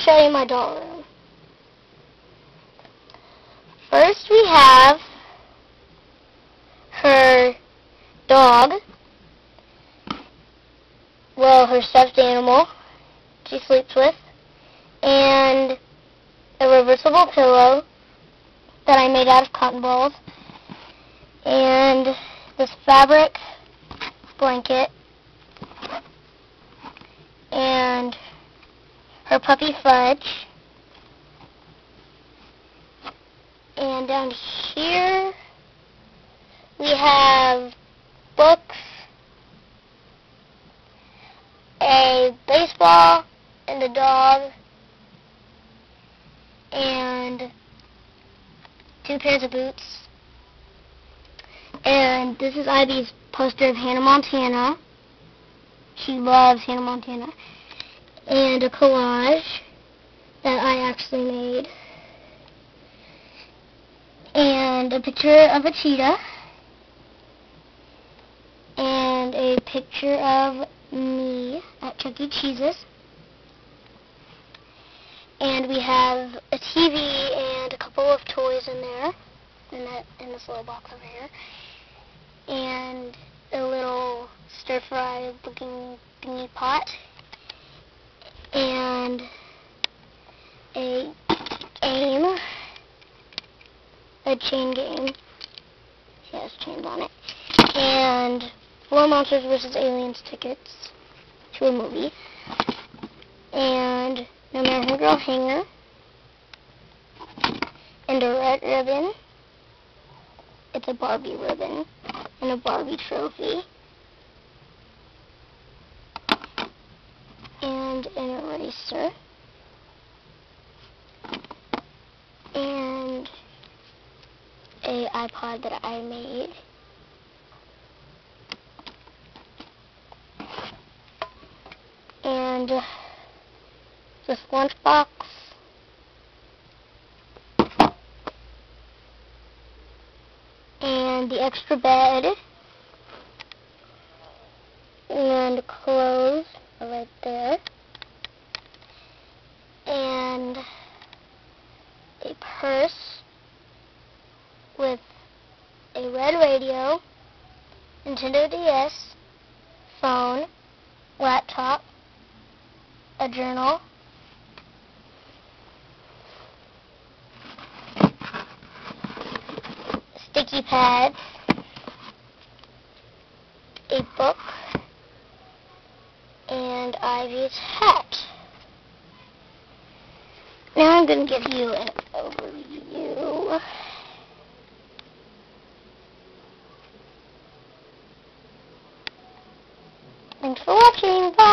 show you my doll room. First we have her dog, well, her stuffed animal she sleeps with, and a reversible pillow that I made out of cotton balls, and this fabric blanket, and her puppy Fudge, and down here we have books, a baseball, and a dog, and 2 pairs of boots. And this is Ivy's poster of Hannah Montana. She loves Hannah Montana. And a collage that I actually made. And a picture of a cheetah. And a picture of me at Chuck E. Cheese's. And we have a TV and a couple of toys in there, in this little box over here, and a little stir-fry looking thingy pot, and a game, a chain game. It has chains on it, and 4 Monsters vs. Aliens tickets to a movie, and an American Girl hanger, and a red ribbon. It's a Barbie ribbon, and a Barbie trophy, and an eraser, and a iPod that I made, and this lunchbox, and the extra bed, and clothes are right there, and a purse with a red radio, Nintendo DS, phone, laptop, a journal, sticky pads, a book, and Ivy's hat. Now I'm going to give you an overview. Thanks for watching. Bye.